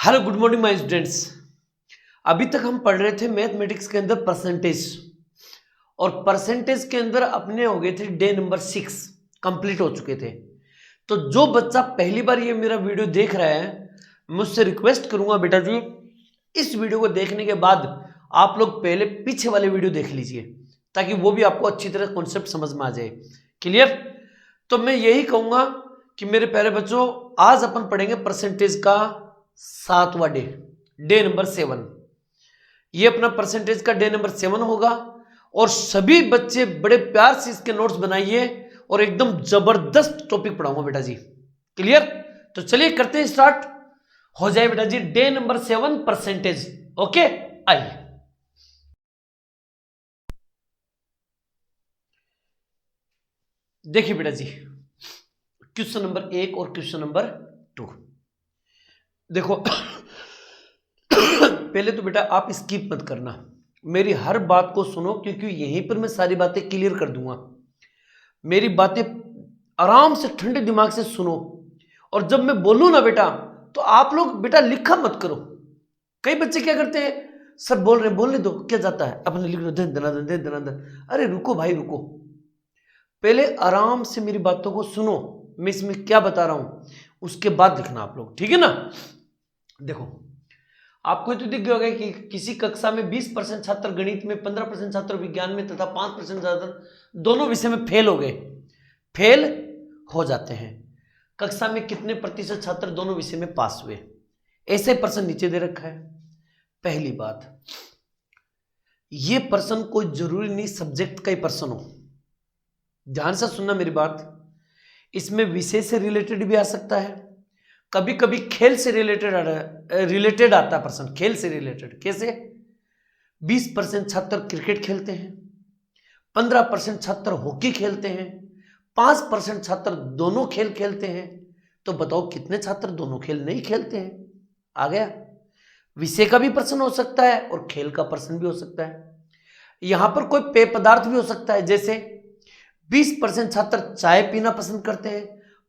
Hello good morning my students. अभी तक हम पढ़ रहे थे मैथमेटिक्स के अंदर परसेंटेज, और परसेंटेज के अंदर अपने हो गए थे डे नंबर 6 कंप्लीट हो चुके थे। तो जो बच्चा पहली बार ये मेरा वीडियो देख रहा है, मुझसे रिक्वेस्ट करूंगा बेटा जी, इस वीडियो को देखने के बाद आप लोग पहले पीछे वाले वीडियो देख लीजिए ताकि वो भी आपको अच्छी तरह कॉन्सेप्ट समझ में आ जाए। क्लियर? तो मैं यही कहूंगा कि मेरे प्यारे बच्चों, आज अपन पढ़ेंगे परसेंटेज का 7वां डे नंबर 7। ये अपना परसेंटेज का डे नंबर 7 होगा और सभी बच्चे बड़े प्यार से इसके नोट्स बनाइए और एकदम जबरदस्त टॉपिक पढ़ाऊंगा बेटा जी। क्लियर? तो चलिए करते हैं स्टार्ट। हो जाए बेटा जी डे नंबर 7 परसेंटेज। ओके, आइए। देखिए बेटा जी, क्वेश्चन नंबर 1 और क्वेश्चन नंबर 2 देखो। पहले तो बेटा आप स्किप मत करना, मेरी हर बात को सुनो क्योंकि यहीं पर मैं सारी बातें क्लियर कर दूंगा। मेरी बातें आराम से ठंडे दिमाग से सुनो, और जब मैं बोलूं ना बेटा तो आप लोग बेटा लिखा मत करो। कई बच्चे क्या करते हैं, सब बोल रहे बोलने दो, क्या जाता है, अपने लिख लो दे दनादन। अरे रुको भाई रुको, पहले आराम से मेरी बातों को सुनो, मैं इसमें क्या बता रहा हूं उसके बाद लिखना आप लोग, ठीक है ना। देखो, आपको तो दिख गया होगा कि किसी कक्षा में 20% छात्र गणित में, 15% छात्र विज्ञान में तथा 5% छात्र दोनों विषय में फेल हो गए, फेल हो जाते हैं। कक्षा में कितने प्रतिशत छात्र दोनों विषय में पास हुए, ऐसे प्रश्न नीचे दे रखा है। पहली बात, ये प्रश्न कोई जरूरी नहीं सब्जेक्ट का ही प्रश्न हो, ध्यान से सुनना मेरी बात। इसमें विषय से रिलेटेड भी आ सकता है, कभी कभी खेल से रिलेटेड आता है प्रश्न, खेल से रिलेटेड। कैसे? 20% छात्र क्रिकेट खेलते हैं, 15% छात्र हॉकी खेलते हैं, 5% छात्र दोनों खेल खेलते हैं। तो बताओ कितने छात्र दोनों खेल नहीं खेलते हैं? आ गया। विषय का भी प्रश्न हो सकता है और खेल का प्रश्न भी हो सकता है। यहां पर कोई पेय पदार्थ भी हो सकता है, जैसे 20% छात्र चाय पीना पसंद करते हैं,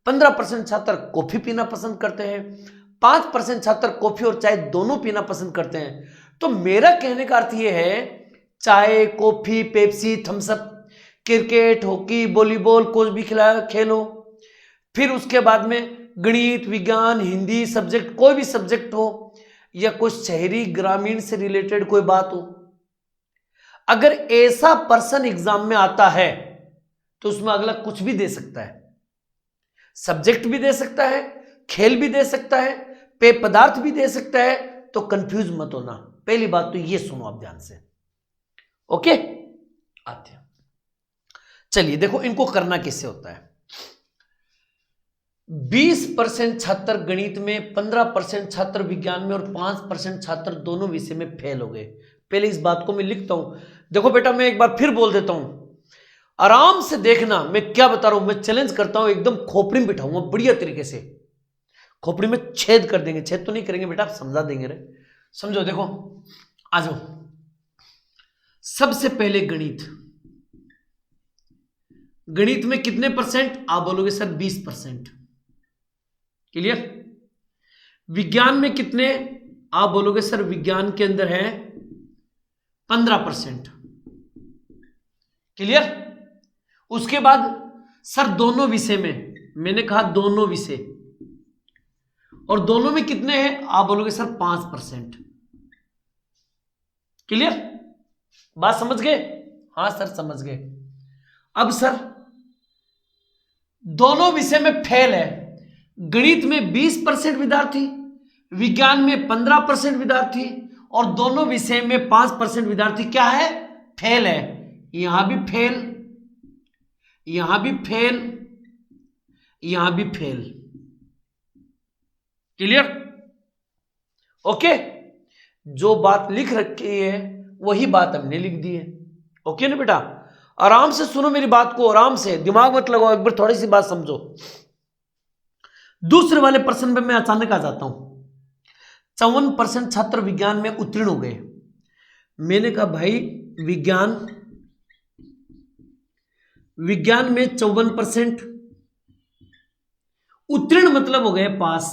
15% छात्र कॉफी पीना पसंद करते हैं, 5% छात्र कॉफी और चाय दोनों पीना पसंद करते हैं। तो मेरा कहने का अर्थ यह है, चाय, coffee, Pepsi, Thums Up, cricket, hockey, volleyball, कोई भी खेलो, फिर उसके बाद में गणित, विज्ञान, हिंदी सब्जेक्ट, कोई भी सब्जेक्ट हो, या कोई शहरी ग्रामीण से रिलेटेड कोई बात हो, अगर ऐसा पर्सन एग्जाम में आता है तो उसमें अगला कुछ भी दे सकता है, सब्जेक्ट भी दे सकता है, खेल भी दे सकता है, पेय पदार्थ भी दे सकता है। तो कंफ्यूज मत होना, पहली बात तो ये सुनो आप ध्यान से। ओके, आते हैं। चलिए देखो इनको करना कैसे होता है। 20% छात्र गणित में, 15% छात्र विज्ञान में और 5% छात्र दोनों विषय में फेल हो गए। पहले इस बात को मैं लिखता हूं। देखो बेटा, मैं एक बार फिर बोल देता हूं, आराम से देखना मैं क्या बता रहा हूं। मैं चैलेंज करता हूं, एकदम खोपड़ी में बिठाऊंगा बढ़िया तरीके से, खोपड़ी में छेद कर देंगे। छेद तो नहीं करेंगे बेटा, आप समझा देंगे रे। समझो, देखो आ जाओ। सबसे पहले गणित, गणित में कितने परसेंट? आप बोलोगे सर 20%। क्लियर? विज्ञान में कितने? आप बोलोगे सर विज्ञान के अंदर है 15%। क्लियर? उसके बाद सर दोनों विषय में, मैंने कहा दोनों विषय, और दोनों में कितने हैं? आप बोलोगे सर 5%। क्लियर? बात समझ गए? हाँ सर समझ गए। अब सर दोनों विषय में फेल है, गणित में 20% विद्यार्थी, विज्ञान में 15% विद्यार्थी, और दोनों विषय में 5% विद्यार्थी क्या है? फेल है। यहां भी फेल, यहां भी फेल, यहां भी फेल। क्लियर? ओके, जो बात लिख रखी है वही बात हमने लिख दी है। ओके ना बेटा? आराम से सुनो मेरी बात को, आराम से, दिमाग मत लगाओ, एक बार थोड़ी सी बात समझो। दूसरे वाले प्रश्न पे मैं अचानक आ जाता हूं। 54% छात्र विज्ञान में उत्तीर्ण हो गए। मैंने कहा भाई विज्ञान में 54% उत्तीर्ण मतलब हो गए पास।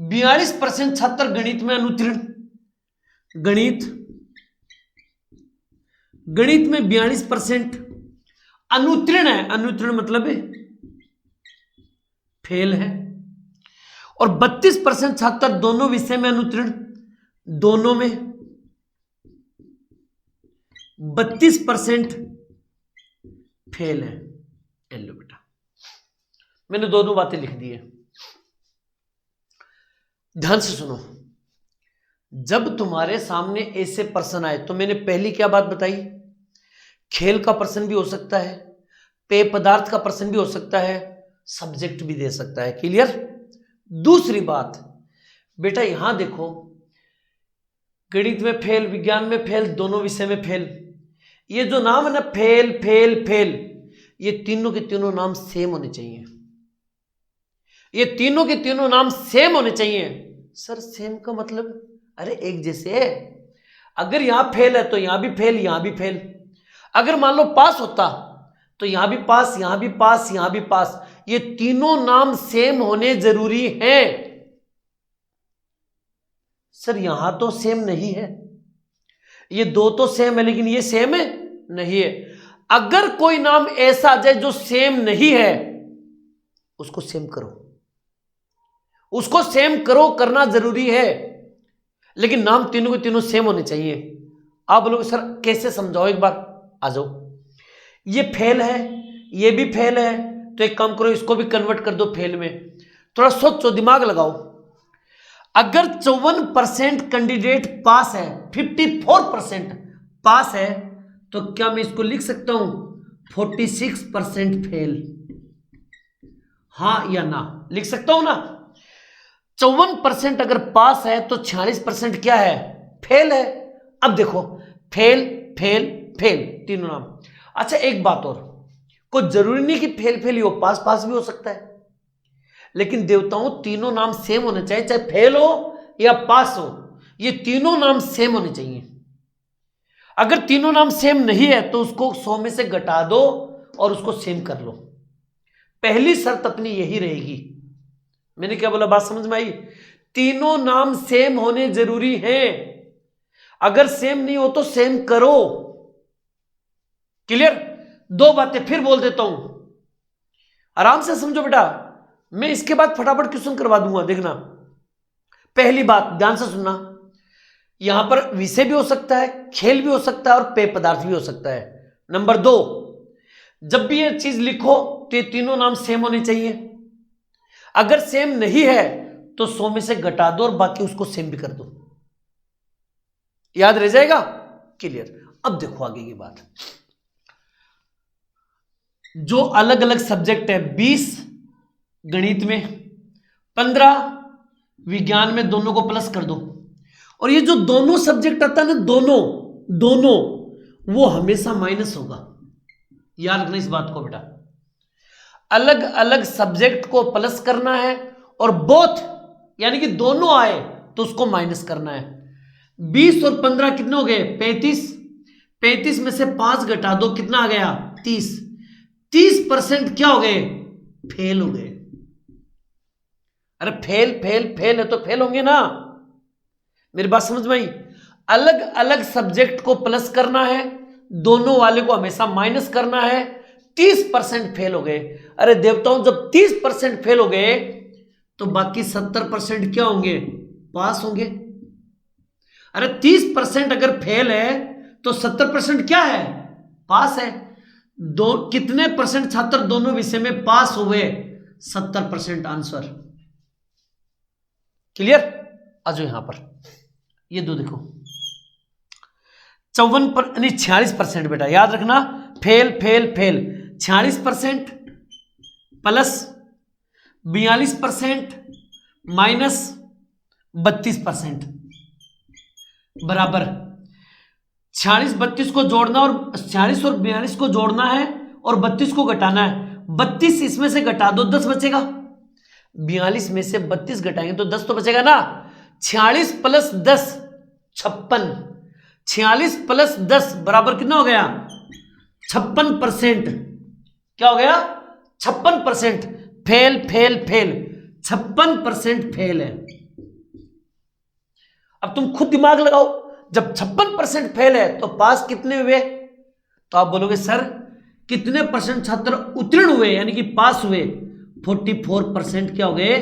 42% छात्र गणित में अनुत्तीर्ण। गणित में 42% अनुत्तीर्ण है। अनुत्तीर्ण मतलब फेल है। और 32% छात्र दोनों विषय में अनुत्तीर्ण। दोनों में 32% फेल है। लो बेटा, मैंने दोनों बातें लिख दी है, ध्यान से सुनो। जब तुम्हारे सामने ऐसे प्रश्न आए तो मैंने पहली क्या बात बताई, खेल का प्रश्न भी हो सकता है, पेय पदार्थ का प्रश्न भी हो सकता है, सब्जेक्ट भी दे सकता है। क्लियर। दूसरी बात बेटा, यहां देखो, गणित में फेल, विज्ञान में फेल, दोनों विषय में फेल। ये जो नाम है ना, फेल फेल फेल, ये तीनों के तीनों नाम सेम होने चाहिए। ये तीनों के तीनों नाम सेम होने चाहिए। सर सेम का मतलब, अरे एक जैसे है। अगर यहां फेल है तो यहां भी फेल, यहां भी फेल। अगर मान लो पास होता तो यहां भी पास, यहां भी पास, यहां भी पास। ये तीनों नाम सेम होने जरूरी हैं। सर यहां तो सेम नहीं है, ये दो तो सेम है लेकिन ये सेम है नहीं है। अगर कोई नाम ऐसा आ जाए जो सेम नहीं है, उसको सेम करो, उसको सेम करो, करना जरूरी है। लेकिन नाम तीनों के तीनों सेम होने चाहिए। आप बोलोगे सर कैसे समझाओ, एक बार आ जाओ। ये फेल है, ये भी फेल है, तो एक काम करो, इसको भी कन्वर्ट कर दो फेल में। थोड़ा सोचो, दिमाग लगाओ। अगर 54% कैंडिडेट पास है, 54% पास है, तो क्या मैं इसको लिख सकता हूं 46% फेल? हाँ या ना, लिख सकता हूं ना। 54% अगर पास है तो 46% क्या है, फेल है। अब देखो, फेल फेल फेल, तीनों नाम। अच्छा एक बात और, कोई जरूरी नहीं कि फेल फेल ही हो, पास पास भी हो सकता है। लेकिन देवताओं, तीनों नाम सेम होने चाहिए, चाहे फेल हो या पास हो, ये तीनों नाम सेम होने चाहिए। अगर तीनों नाम सेम नहीं है तो उसको 100 में से घटा दो और उसको सेम कर लो। पहली शर्त अपनी यही रहेगी। मैंने क्या बोला, बात समझ में आई? तीनों नाम सेम होने जरूरी हैं। अगर सेम नहीं हो तो सेम करो। क्लियर? दो बातें फिर बोल देता हूं, आराम से समझो बेटा। मैं इसके बाद फटाफट क्वेश्चन करवा दूंगा, देखना। पहली बात ध्यान से सुनना, यहां पर विषय भी हो सकता है, खेल भी हो सकता है और पेय पदार्थ भी हो सकता है। नंबर 2, जब भी ये चीज लिखो तो ये तीनों नाम सेम होने चाहिए। अगर सेम नहीं है तो 100 में से घटा दो और बाकी उसको सेम भी कर दो। याद रह जाएगा? क्लियर। अब देखो आगे की बात, जो अलग अलग सब्जेक्ट है, 20 गणित में, 15 विज्ञान में, दोनों को प्लस कर दो। और ये जो दोनों सब्जेक्ट आता है ना, दोनों वो हमेशा माइनस होगा। याद रखना इस बात को बेटा। अलग अलग सब्जेक्ट को प्लस करना है और बोथ यानी कि दोनों आए तो उसको माइनस करना है। 20 और 15 कितने हो गए? 35। 35 में से 5 घटा दो, कितना आ गया? 30। 30% क्या हो गए? फेल हो गए। अरे फेल फेल फेल है तो फेल होंगे ना। मेरी बात समझ में आई? अलग अलग सब्जेक्ट को प्लस करना है, दोनों वाले को हमेशा माइनस करना है। 30% फेल हो गए। अरे देवताओं, जब 30% फेल हो गए तो बाकी 70% क्या होंगे? पास होंगे। अरे 30% अगर फेल है तो 70% क्या है? पास है। कितने परसेंट छात्र दोनों विषय में पास हुए? 70% आंसर। क्लियर? आ जाओ यहां पर, ये दो देखो, 46% बेटा, याद रखना। Fail fail fail, 46% plus 42% minus 32% बराबर 46 32 को जोड़ना, और 46 और 42 को जोड़ना है और 32 को घटाना है। 32 इसमें से घटा दो, 10 बचेगा। 42 में से 32 घटाएंगे तो 10 तो बचेगा ना। 46 प्लस 10 56। 46 प्लस 10 बराबर कितना हो गया? 56%। क्या हो गया? 56%। फेल फेल फेल, 56% फेल है। अब तुम खुद दिमाग लगाओ, जब 56% फेल है तो पास कितने हुए? तो आप बोलोगे सर कितने परसेंट छात्र उत्तीर्ण हुए यानी कि पास हुए? 44% क्या हो गए?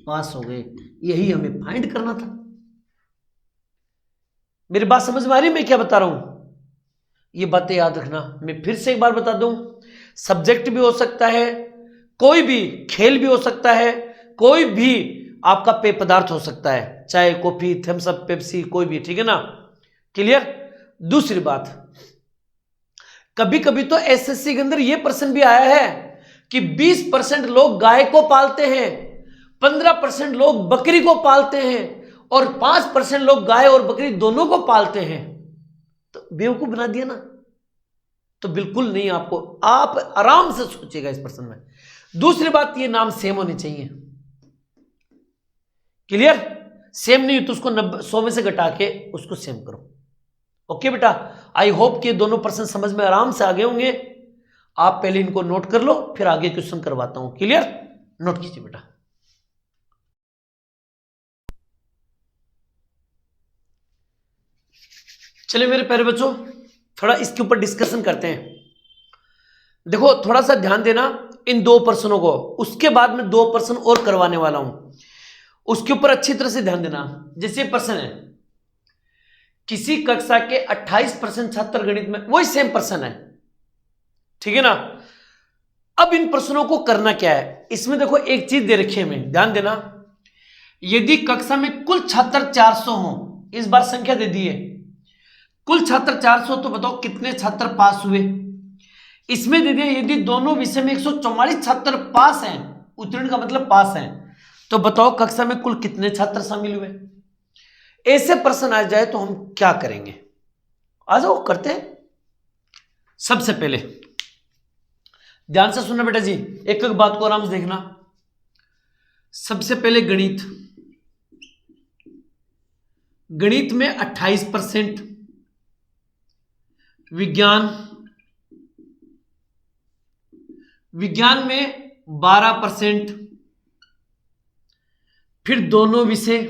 पास हो गए। यही हमें फाइंड करना था। मेरी बात समझ में आ रही है मैं क्या बता रहा हूं? ये बातें याद रखना। मैं फिर से एक बार बता दूं, सब्जेक्ट भी हो सकता है, कोई भी खेल भी हो सकता है, कोई भी आपका पेय पदार्थ हो सकता है, चाहे कॉफी, थम्स अप, पेप्सी, कोई भी, ठीक है ना? क्लियर? दूसरी बात, कभी कभी तो एसएससी के अंदर यह प्रश्न भी आया है कि 20% लोग गाय को पालते हैं, 15% लोग बकरी को पालते हैं और 5% लोग गाय और बकरी दोनों को पालते हैं। तो बेवकूफ बना दिया ना? तो बिल्कुल नहीं, आपको आप आराम से सोचिएगा इस प्रश्न में। दूसरी बात, ये नाम सेम होने चाहिए। क्लियर? सेम नहीं तो उसको 100 में से घटा के उसको सेम करो। ओके बेटा, आई होप कि ये दोनों प्रश्न समझ में आराम से आ गए होंगे। आप पहले इनको नोट कर लो, फिर आगे क्वेश्चन करवाता हूं। क्लियर? नोट कीजिए बेटा। चलिए मेरे प्यारे बच्चों, थोड़ा इसके ऊपर डिस्कशन करते हैं। देखो थोड़ा सा ध्यान देना इन दो प्रश्नों को, उसके बाद में 2 प्रश्न और करवाने वाला हूं, उसके ऊपर अच्छी तरह से ध्यान देना। जैसे प्रश्न है, किसी कक्षा के 28% छात्र गणित में, वही सेम प्रश्न है, ठीक है ना? अब इन प्रश्नों को करना क्या है, इसमें देखो एक चीज दे रखी है, हमें ध्यान देना। यदि कक्षा में कुल छात्र 400 हो, इस बार संख्या दे दी है, कुल छात्र 400, तो बताओ कितने छात्र पास हुए? इसमें दे दिया यदि दोनों विषय में 144 छात्र पास हैं, उत्तीर्ण का मतलब पास हैं, तो बताओ कक्षा में कुल कितने छात्र शामिल हुए? ऐसे प्रश्न आ जाए तो हम क्या करेंगे? आ जाओ करते हैं। सबसे पहले ध्यान से सुनना बेटा जी, एक एक बात को आराम से देखना। सबसे पहले गणित, गणित में 28%, विज्ञान, विज्ञान में 12%, फिर दोनों विषय,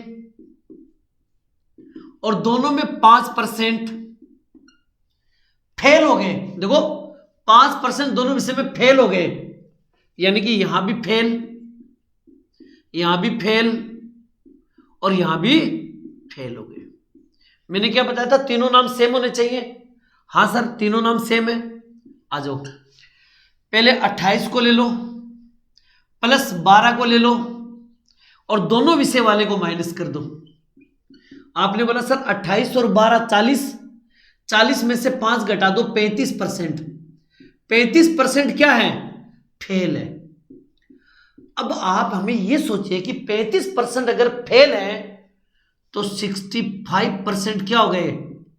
और दोनों में 5% फेल हो गए। देखो 5% दोनों विषय में फेल हो गए, यानी कि यहां भी फेल, यहां भी फेल और यहां भी फेल हो गए। मैंने क्या बताया था, तीनों नाम सेम होने चाहिए। हाँ सर तीनों नाम सेम है। आ जाओ, पहले 28 को ले लो प्लस 12 को ले लो और दोनों विषय वाले को माइनस कर दो। आपने बोला सर 28 और 12 40, 40 में से 5 घटा दो, 35%। 35% क्या है? फेल है। अब आप हमें यह सोचिए कि 35% अगर फेल है तो 65% क्या हो गए?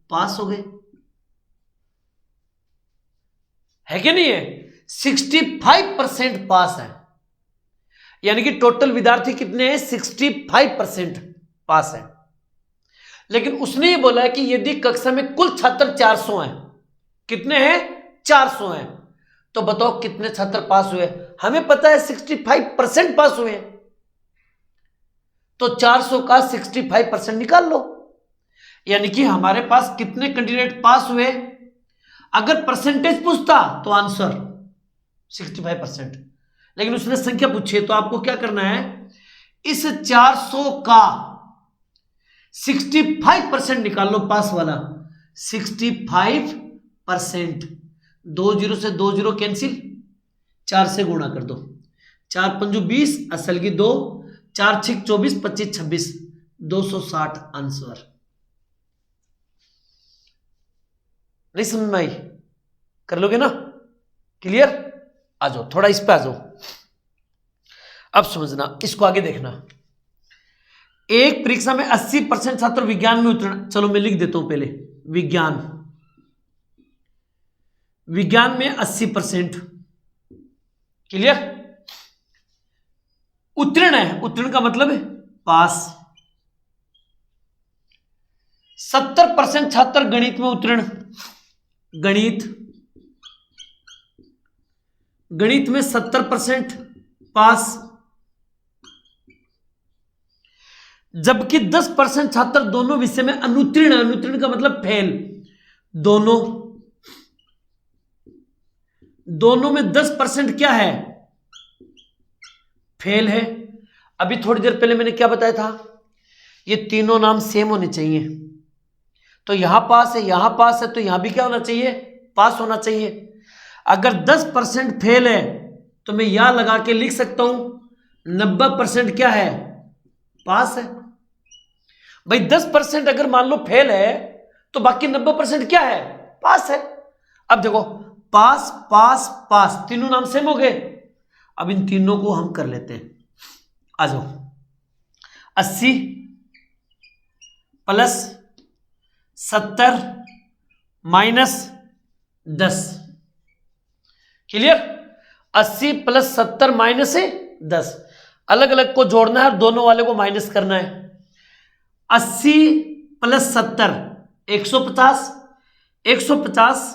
पास हो गए, है कि नहीं है? 65% पास है, यानी कि टोटल विद्यार्थी कितने हैं? 65% पास है। लेकिन उसने ये बोला कि यदि कक्षा में कुल छात्र 400 हैं, कितने हैं? 400 हैं, तो बताओ कितने छात्र पास हुए? हमें पता है 65% पास हुए, तो 400 का 65% निकाल लो, यानी कि हमारे पास कितने कैंडिडेट पास हुए? अगर परसेंटेज पूछता तो आंसर 65%, लेकिन उसने संख्या पूछी है, तो आपको क्या करना है? इस 400 का 65% निकाल लो, पास वाला 65%। 2 0 से 2 0 कैंसिल, 4 से गुणा कर दो, 4 पंजू 20, असल की 2, 4 6 24, 25 26, 260 आंसर। नहीं समझ में आई? कर लोगे ना? क्लियर? आ जाओ थोड़ा इस पे आ जाओ, अब समझना, इसको आगे देखना। एक परीक्षा में 80% छात्र विज्ञान में उत्तीर्ण, चलो मैं लिख देता हूं पहले, विज्ञान, विज्ञान में 80%। क्लियर? उत्तीर्ण है, उत्तीर्ण का मतलब है पास। 70% छात्र गणित में उत्तीर्ण, गणित, गणित में 70% पास। जबकि 10% छात्र दोनों विषय में अनुत्तीर्ण है। अनुत्तीर्ण का मतलब फेल। दोनों में 10% क्या है? फेल है। अभी थोड़ी देर पहले मैंने क्या बताया था? ये तीनों नाम सेम होने चाहिए। तो यहां पास है, यहां पास है, तो यहां भी क्या होना चाहिए? पास होना चाहिए। अगर 10% फेल है तो मैं यहां लगा के लिख सकता हूं 90% क्या है? पास है। भाई 10% अगर मान लो फेल है तो बाकी 90% क्या है? पास है। अब देखो, पास पास पास, तीनों नाम सेम हो गए। अब इन तीनों को हम कर लेते हैं। आ जाओ, 80 plus 70 minus 10। Clear? 80 plus 70 minus 10। अलग अलग को जोड़ना है और दोनों वाले को माइनस करना है। 80 प्लस 70 150। 150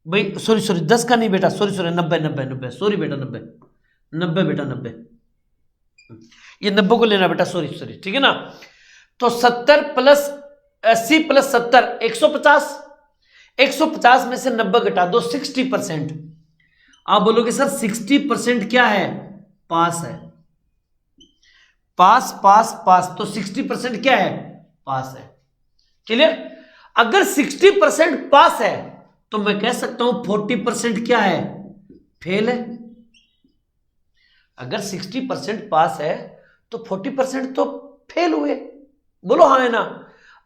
भाई सॉरी 10 का नहीं बेटा, सॉरी 90 सॉरी बेटा 90 बेटा 90। ये 90 को लेना बेटा, सॉरी ठीक है ना। तो 70 प्लस 80 प्लस 70 150। 150 में से 90 घटा दो, 60%। आप बोलोगे सर 60% क्या है? पास है। पास पास पास, तो 60% क्या है? पास है। क्लियर? अगर 60% पास है तो मैं कह सकता हूं 40% क्या है? फेल है। अगर 60% पास है तो 40% तो फेल हुए। बोलो हाँ है ना?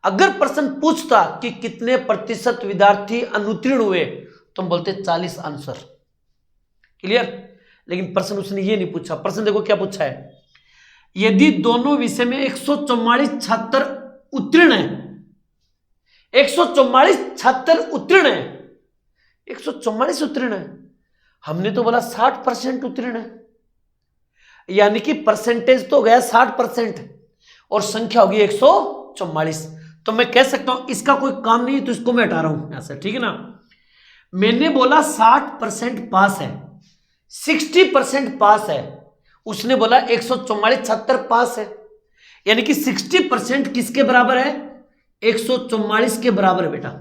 अगर प्रश्न पूछता कि कितने प्रतिशत विद्यार्थी अनुत्तीर्ण हुए तो हम बोलते 40 आंसर। क्लियर? लेकिन प्रश्न उसने ये नहीं पूछा। प्रश्न देखो क्या पूछा है, यदि दोनों विषय में 144 छात्र उत्तीर्ण है, 144 छात्र उत्तीर्ण है, 144 उत्तीर्ण है, हमने तो बोला 60% उत्तीर्ण है, यानी कि परसेंटेज तो गया 60% और संख्या होगी 144। तो मैं कह सकता हूं इसका कोई काम नहीं है, तो इसको मैं हटा रहा हूं यहां से। ठीक है ना? मैंने बोला 60% पास है, 60% पास है, उसने बोला 144 छात्र पास है, यानी कि 60% किसके बराबर है? 144 के बराबर है बेटा।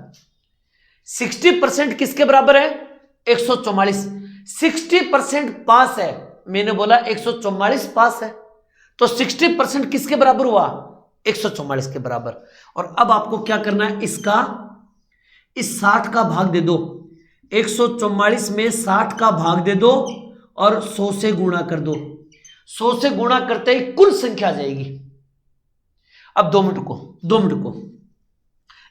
60% किसके बराबर है? 144। 60% पास है, मैंने बोला 144 पास है, तो 60% किसके बराबर हुआ? 144 के बराबर। और अब आपको क्या करना है? इसका इस 60 का भाग दे दो, 144 में 60 का भाग दे दो और 100 से गुणा कर दो। 100 से गुणा करते ही कुल संख्या आ जाएगी। अब 2 मिनट को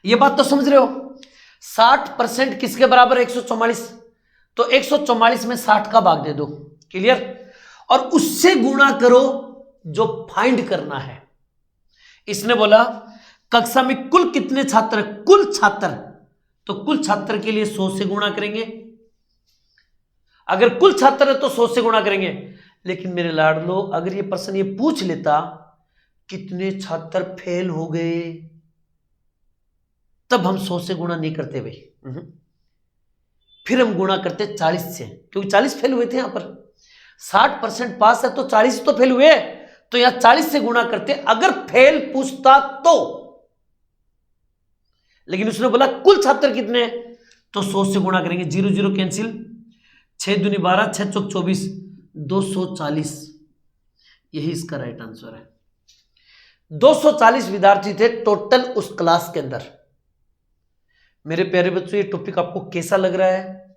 यह बात तो समझ रहे हो? 60% किसके बराबर है? 144। तो 144 में 60 का भाग दे दो। क्लियर? और उससे गुणा करो जो फाइंड करना है। इसने बोला कक्षा में कुल कितने छात्र? कुल छात्र, तो कुल छात्र के लिए 100 से गुणा करेंगे। अगर कुल छात्र है तो 100 से गुणा करेंगे। लेकिन मेरे लाडलो, अगर ये प्रश्न ये पूछ लेता कितने छात्र फेल हो गए, तब हम 100 से गुणा नहीं करते भाई। फिर हम गुणा करते 40 से, क्योंकि 40 फेल हुए थे। यहां पर 60% पास है तो 40 तो फेल हुए, तो यहां 40 से गुणा करते अगर फेल पूछता तो। लेकिन उसने बोला कुल छात्र कितने, तो 100 से गुणा करेंगे। 0 0 कैंसिल, 6 दूनी 12, 6 चौक 24, 240। यही इसका राइट आंसर है। 240 विद्यार्थी थे टोटल उस क्लास के अंदर। मेरे प्यारे बच्चों, ये टॉपिक आपको कैसा लग रहा है,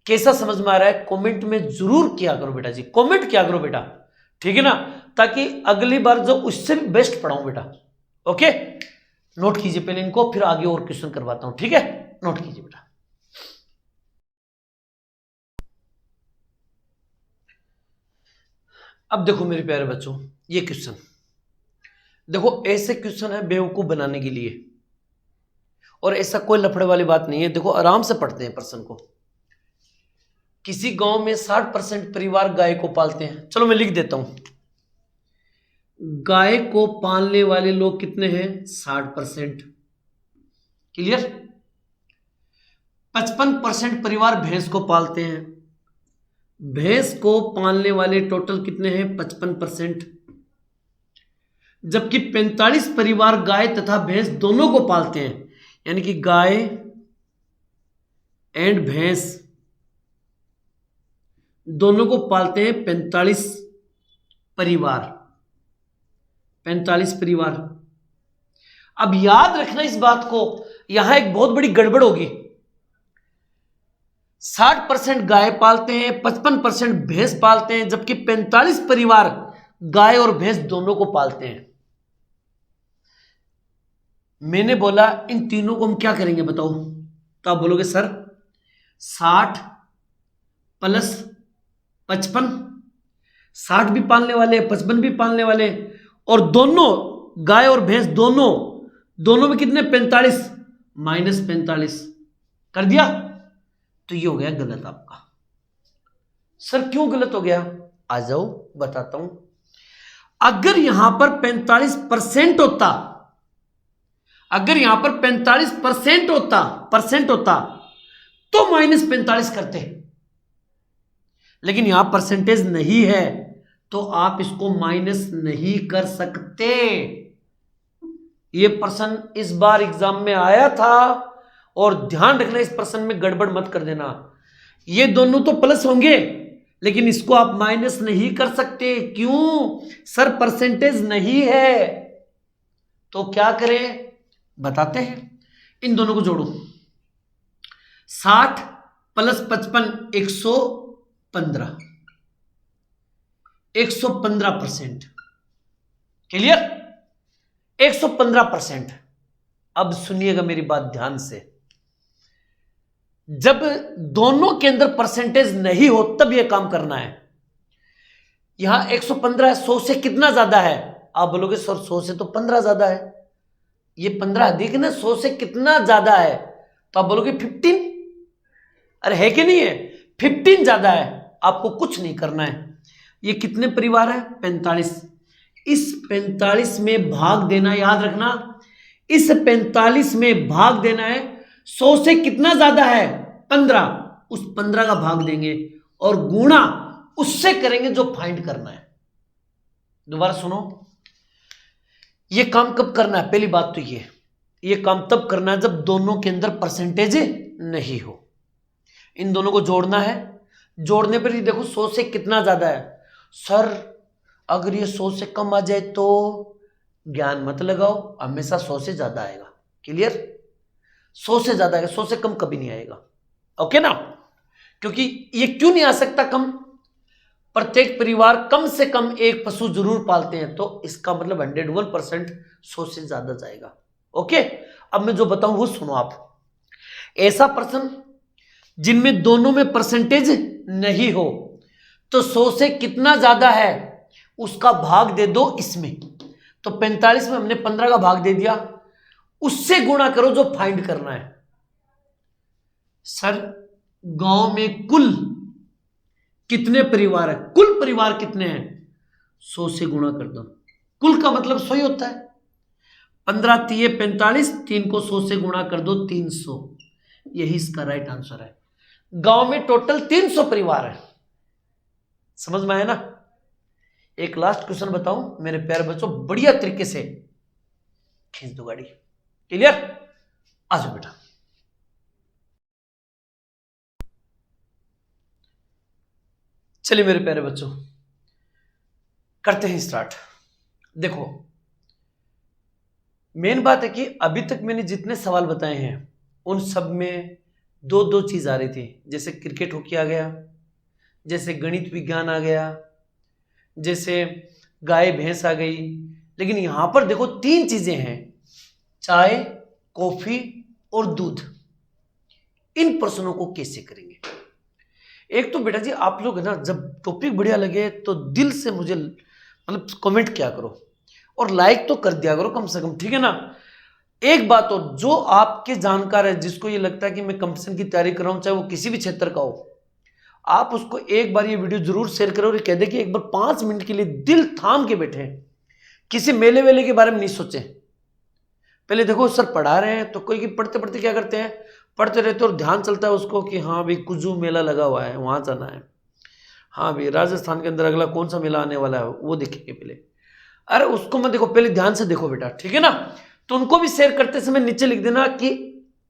कैसा समझ में आ रहा है? कमेंट में जरूर किया करो बेटा जी, कमेंट किया करो बेटा। ठीक है ना? ताकि अगली बार जो उससे भी बेस्ट पढ़ाऊं बेटा। ओके, नोट कीजिए पहले इनको, फिर आगे और क्वेश्चन करवाता हूं। ठीक है? नोट कीजिए बेटा। अब देखो मेरे प्यारे बच्चों, ये क्वेश्चन देखो, ऐसे क्वेश्चन है बेवकूफ बनाने के लिए, और ऐसा कोई लफड़े वाली बात नहीं है। देखो आराम से पढ़ते हैं प्रश्न को। किसी गांव में 60% परिवार गाय को पालते हैं। चलो मैं लिख देता हूं, गाय को पालने वाले लोग कितने हैं? 60%। क्लियर? 55% परिवार भैंस को पालते हैं। भैंस को पालने वाले टोटल कितने हैं? 55%। जबकि 45 परिवार गाय तथा भैंस दोनों को पालते हैं, यानी कि गाय एंड भैंस दोनों को पालते हैं 45 परिवार। 45 परिवार। अब याद रखना इस बात को, यहां एक बहुत बड़ी गड़बड़ होगी। 60% गाय पालते हैं, 55% भैंस पालते हैं, जबकि 45 परिवार गाय और भैंस दोनों को पालते हैं। मैंने बोला इन तीनों को हम क्या करेंगे बताओ, तो आप बोलोगे सर 60 प्लस 55, 60 भी पालने वाले, 55 भी पालने वाले, और दोनों गाय और भैंस दोनों में कितने, 45 माइनस 45 कर दिया, तो ये हो गया गलत आपका। सर क्यों गलत हो गया, आ जाओ बताता हूं। अगर यहां पर 45% होता, अगर यहां पर 45% होता तो माइनस 45 करते, लेकिन यहां परसेंटेज नहीं है तो आप इसको माइनस नहीं कर सकते। ये प्रश्न इस बार एग्जाम में आया था और ध्यान रखना इस प्रश्न में गड़बड़ मत कर देना। ये दोनों तो प्लस होंगे लेकिन इसको आप माइनस नहीं कर सकते, क्यों सर, परसेंटेज नहीं है। तो क्या करें बताते हैं, इन दोनों को जोड़ो, 60 प्लस 55 115, 115%। क्लियर, 115%। अब सुनिएगा मेरी बात ध्यान से, जब दोनों के अंदर परसेंटेज नहीं हो तब यह काम करना है। यहां 115 है, 100 से कितना ज्यादा है, आप बोलोगे सर 100 से तो 15 ज्यादा है, ये 15 अधिक ना, 100 से कितना ज्यादा है, तो आप बोलोगे 15, अरे है कि नहीं है, 15 ज्यादा है। आपको कुछ नहीं करना है, ये कितने परिवार है, 45, इस 45 में भाग देना, याद रखना इस 45 में भाग देना है, 100 से कितना ज्यादा है, 15, उस 15 का भाग देंगे और गुणा उससे करेंगे जो फाइंड करना है। दोबारा सुनो, ये काम कब करना है, पहली बात तो ये काम तब करना है जब दोनों के अंदर परसेंटेज नहीं हो। इन दोनों को जोड़ना है, जोड़ने पर ही देखो 100 से कितना ज्यादा है, सर अगर ये 100 से कम आ जाए तो ज्ञान मत लगाओ, हमेशा 100 से ज्यादा आएगा। क्लियर, 100 से ज्यादा आएगा, 100 से कम कभी नहीं आएगा। ओके ना, क्योंकि ये क्यों नहीं आ सकता कम, प्रत्येक परिवार कम से कम एक पशु जरूर पालते हैं, तो इसका मतलब 101% 100 से ज्यादा जाएगा। ओके, अब मैं जो बताऊं वो सुनो आप। ऐसा प्रश्न जिनमें दोनों में परसेंटेज नहीं हो तो 100 से कितना ज्यादा है उसका भाग दे दो इसमें, तो 45 में हमने 15 का भाग दे दिया, उससे गुणा करो जो फाइंड करना है। सर गांव में कुल कितने परिवार है, कुल परिवार कितने हैं, 100 से गुणा कर दो, कुल का मतलब 100 ही होता है, 15 3 45, 3 को 100 से गुणा कर दो 300, यही इसका राइट आंसर है। गांव में टोटल 300 परिवार है, समझ में आया ना। एक लास्ट क्वेश्चन बताऊं मेरे प्यारे बच्चों, बढ़िया तरीके से खींच दो गाड़ी। क्लियर, आ जाओ बेटा। चलिए मेरे प्यारे बच्चों करते हैं स्टार्ट। देखो मेन बात है कि अभी तक मैंने जितने सवाल बताए हैं उन सब में दो चीज आ रही थी, जैसे क्रिकेट हॉकी आ गया, जैसे गणित विज्ञान आ गया, जैसे गाय भैंस आ गई, लेकिन यहां पर देखो 3 चीजें हैं, चाय कॉफी और दूध। इन प्रश्नों को कैसे करेंगे, एक तो बेटा जी आप लोग है ना, जब टॉपिक बढ़िया लगे तो दिल से मुझे मतलब कमेंट किया करो और लाइक तो कर दिया करो कम से कम, ठीक है ना। एक बात और, जो आपके जानकार है, जिसको ये लगता है कि मैं कंपटीशन की तैयारी कर रहा हूं, चाहे वो किसी भी क्षेत्र का हो, आप उसको एक बार ये वीडियो जरूर शेयर करो और कह दे कि एक बार 5 मिनट के लिए दिल थाम के बैठे, किसी मेले वेले के बारे में नहीं सोचे। पहले देखो सर पढ़ा रहे हैं तो कोई पढ़ते पढ़ते क्या करते हैं, पढ़ते रहते और ध्यान चलता है उसको कि हाँ भाई कुजू मेला लगा हुआ है वहां जाना है, हाँ भाई राजस्थान के अंदर अगला कौन सा मेला आने वाला है वो देखेंगे पहले। अरे उसको मत देखो, पहले ध्यान से देखो बेटा, ठीक है ना। तो उनको भी शेयर करते समय नीचे लिख देना कि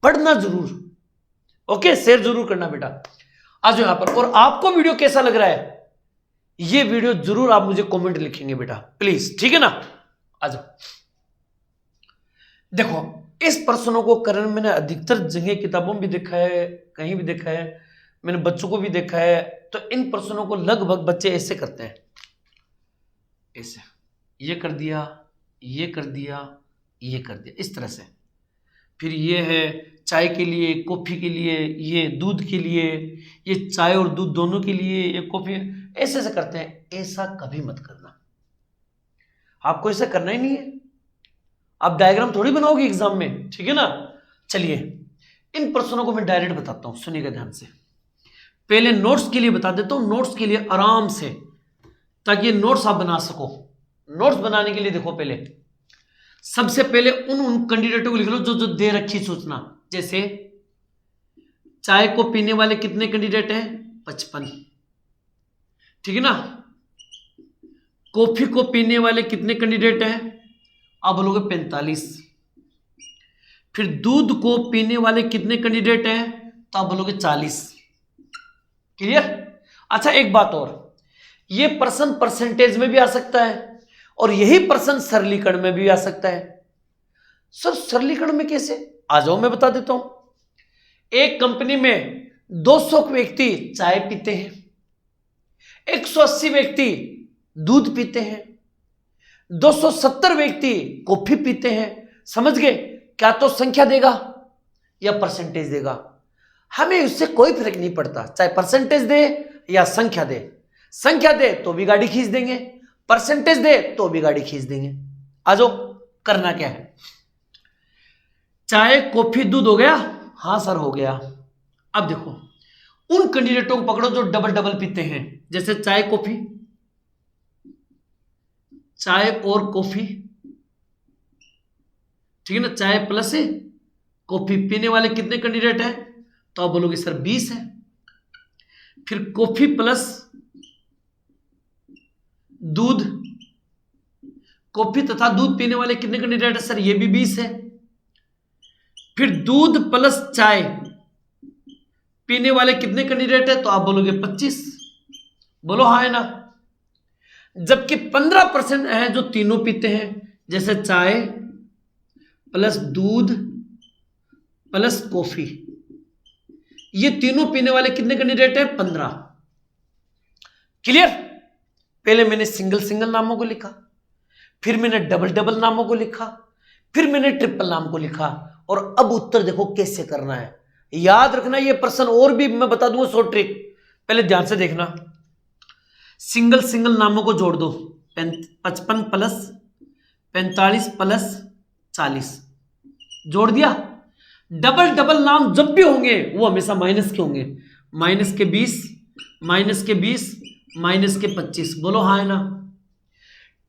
पढ़ना जरूर, ओके, शेयर जरूर करना बेटा। आ जाओ यहां पर। और आपको वीडियो कैसा लग रहा है ये वीडियो जरूर आप मुझे कमेंट लिखेंगे बेटा, प्लीज, ठीक है ना। आ जाओ। देखो इस प्रश्नों को करने मैंने अधिकतर जगह किताबों में भी देखा है, कहीं भी देखा है, मैंने बच्चों को भी देखा है। तो इन प्रश्नों को लगभग बच्चे ऐसे करते हैं, ऐसे, ये कर दिया, ये कर दिया, ये कर दिया, इस तरह से। फिर ये है चाय के लिए, कॉफी के लिए, ये दूध के लिए, ये चाय और दूध दोनों के लिए, ये कॉफी, ऐसे ऐसे करते हैं। ऐसा कभी मत करना, आपको ऐसा करना ही नहीं है। आप डायग्राम थोड़ी बनाओगे एग्जाम में, ठीक है ना। चलिए इन प्रश्नों को मैं डायरेक्ट बताता हूं, सुनिएगा ध्यान से। पहले नोट्स के लिए बता देता हूं, नोट्स के लिए आराम से, ताकि नोट्स आप बना सको। नोट्स बनाने के लिए देखो, पहले सबसे पहले उन कैंडिडेटों को लिख लो जो जो दे रखी सूचना। जैसे चाय को पीने वाले कितने कैंडिडेट हैं, 55, ठीक है ना। कॉफी को पीने वाले कितने कैंडिडेट हैं, आप बोलोगे 45। फिर दूध को पीने वाले कितने कैंडिडेट हैं, तो आप बोलोगे 40। क्लियर। अच्छा एक बात और, ये प्रश्न परसेंटेज में भी आ सकता है और यही प्रश्न सरलीकरण में भी आ सकता है। सर सरलीकरण में कैसे, आ जाओ मैं बता देता हूं। एक कंपनी में 200 व्यक्ति चाय पीते हैं, 180 व्यक्ति दूध पीते हैं, 270 व्यक्ति कॉफी पीते हैं। समझ गए, क्या तो संख्या देगा या परसेंटेज देगा, हमें उससे कोई फर्क नहीं पड़ता, चाहे परसेंटेज दे या संख्या दे। संख्या दे तो भी गाड़ी खींच देंगे, परसेंटेज दे तो भी गाड़ी खींच देंगे। आ जाओ, करना क्या है, चाय कॉफी दूध हो गया, हां सर हो गया। अब देखो उन कैंडिडेटों को पकड़ो जो डबल डबल पीते हैं, जैसे चाय कॉफी, चाय और कॉफी, ठीक है ना, चाय प्लस कॉफी पीने वाले कितने कैंडिडेट हैं, तो आप बोलोगे सर 20 है। फिर कॉफी प्लस दूध, कॉफी तथा दूध पीने वाले कितने कैंडिडेट है, सर ये भी 20 है। फिर दूध प्लस चाय पीने वाले कितने कैंडिडेट है, तो आप बोलोगे 25। बोलो हाँ है ना। जबकि 15% है जो तीनों पीते हैं, जैसे चाय प्लस दूध प्लस कॉफी, ये तीनों पीने वाले कितने कैंडिडेट है, 15। क्लियर। पहले मैंने सिंगल सिंगल नामों को लिखा, फिर मैंने डबल डबल नामों को लिखा, फिर मैंने ट्रिपल नाम को लिखा, और अब उत्तर देखो कैसे करना है। याद रखना ये प्रश्न और भी मैं बता दूंगा शॉर्ट ट्रिक, पहले ध्यान से देखना। सिंगल सिंगल नामों को जोड़ दो, 55 प्लस 45 प्लस 40, जोड़ दिया। डबल डबल नाम जब भी होंगे वो हमेशा माइनस के होंगे, माइनस के 20, माइनस के 20, माइनस के 25। बोलो हाँ है ना।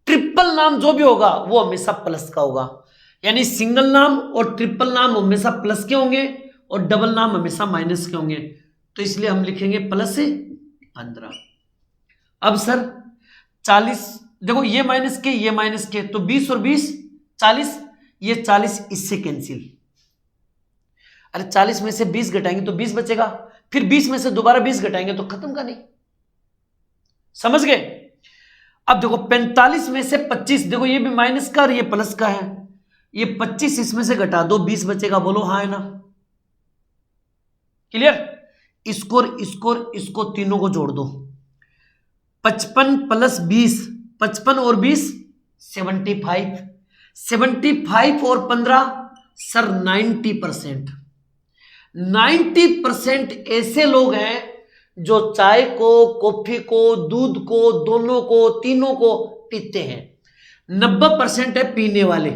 ट्रिपल नाम जो भी होगा वो हमेशा प्लस का होगा, यानी सिंगल नाम और ट्रिपल नाम हमेशा प्लस के होंगे और डबल नाम हमेशा माइनस के होंगे, तो इसलिए हम लिखेंगे प्लस 15। अब सर 40, देखो ये माइनस के ये माइनस के, तो 20 और 20 40, ये 40 इससे कैंसिल। अरे 40 में से 20 घटाएंगे तो 20 बचेगा, फिर 20 में से दोबारा 20 घटाएंगे तो खत्म का नहीं। समझ गए। अब देखो 45 में से 25, देखो ये भी माइनस का और ये प्लस का है, ये 25 इसमें से घटा दो, 20 बचेगा। बोलो हाँ है ना। क्लियर। इसको इसको तीनों को जोड़ दो, 55 प्लस 20, 55 और 20 75, 75 और 15 सर 90%। 90% ऐसे लोग हैं जो चाय को, कॉफी को, दूध को, दोनों को, तीनों को पीते हैं। 90% है पीने वाले,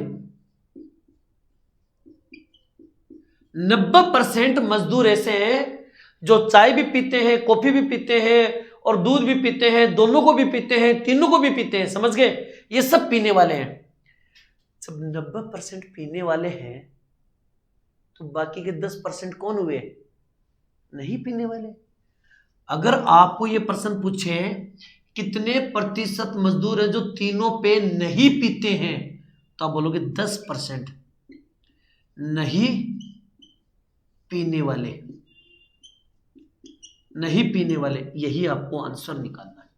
90% मजदूर ऐसे हैं जो चाय भी पीते हैं, कॉफी भी पीते हैं और दूध भी पीते हैं, दोनों को भी पीते हैं, तीनों को भी पीते हैं। समझ गए, ये सब पीने वाले हैं। जब 90% पीने वाले हैं तो बाकी के 10% कौन हुए, नहीं पीने वाले। अगर आपको यह प्रश्न पूछे कितने प्रतिशत मजदूर है जो तीनों पे नहीं पीते हैं, तो आप बोलोगे 10% नहीं पीने वाले, नहीं पीने वाले, यही आपको आंसर निकालना है।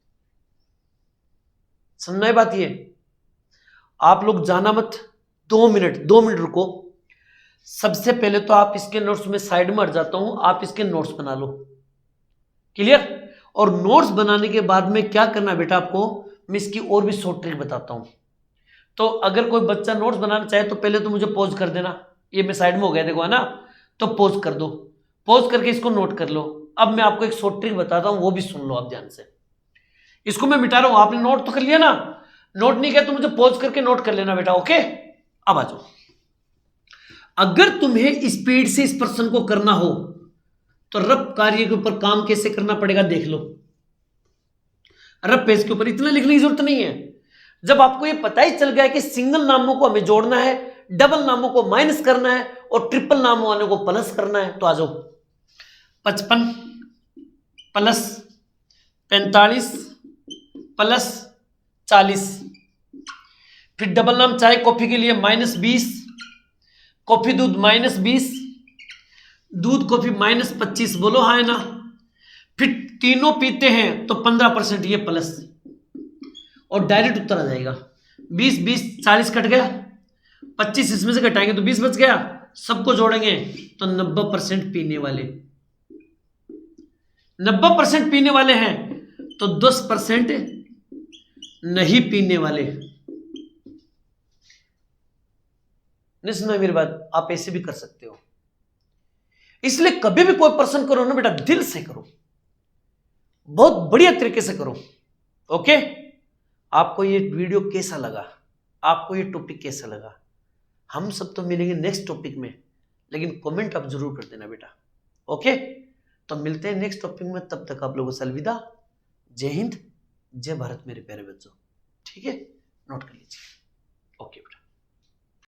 समझना है बात ये। आप लोग जाना मत, 2 मिनट रुको। सबसे पहले तो आप इसके नोट्स में साइड में हट जाता हूं, आप इसके नोट्स बना लो। क्लियर? और नोट्स बनाने के बाद में क्या करना बेटा आपको, मैं इसकी और भी शॉर्ट ट्रिक बताता हूं। तो अगर कोई बच्चा नोट्स बनाना चाहे तो पहले तो मुझे पॉज कर देना, ये मैं साइड में हो गया देखो, है ना, तो पॉज कर दो, पॉज करके इसको नोट कर लो। अब मैं आपको एक शॉर्ट ट्रिक बताता हूं, वो भी सुन लो आप ध्यान से। इसको मैं मिटा रहा हूं, आपने नोट तो कर लिया ना, नोट नहीं किया तो मुझे पॉज करके नोट कर लेना बेटा, ओके। अब आ जाओ, अगर तुम्हें स्पीड से इस प्रश्न को करना हो तो रफ कार्य के ऊपर काम कैसे करना पड़ेगा देख लो। रफ पेज के ऊपर इतना लिखने की जरूरत नहीं है। जब आपको ये पता ही चल गया कि सिंगल नामों को हमें जोड़ना है, डबल नामों को माइनस करना है और ट्रिपल नामों वाले को प्लस करना है, तो आ जाओ। 55 प्लस 45 प्लस 40, फिर डबल नाम चाय कॉफी के लिए -20, कॉफी दूध -20, दूध कॉफी -25, बोलो हाँ है ना। फिर तीनों पीते हैं तो 15% ये प्लस, और डायरेक्ट उत्तर आ जाएगा। 20 20 40 कट गया, 25 इसमें से घटाएंगे तो 20 बच गया, सबको जोड़ेंगे तो 90% पीने वाले। 90% पीने वाले हैं तो 10% नहीं पीने वाले। नहीं सुना मेरी बात? आप ऐसे भी कर सकते हो। इसलिए कभी भी कोई प्रश्न करो ना बेटा, दिल से करो, बहुत बढ़िया तरीके से करो, ओके। आपको ये वीडियो कैसा लगा, आपको ये टॉपिक कैसा लगा? हम सब तो मिलेंगे नेक्स्ट टॉपिक में, लेकिन कमेंट आप जरूर कर देना बेटा, ओके। तो मिलते हैं नेक्स्ट टॉपिक में, तब तक आप लोगों से अलविदा। जय हिंद, जय भारत मेरे प्यारे बच्चों, ठीक है, नोट कर लीजिए, ओके बेटा।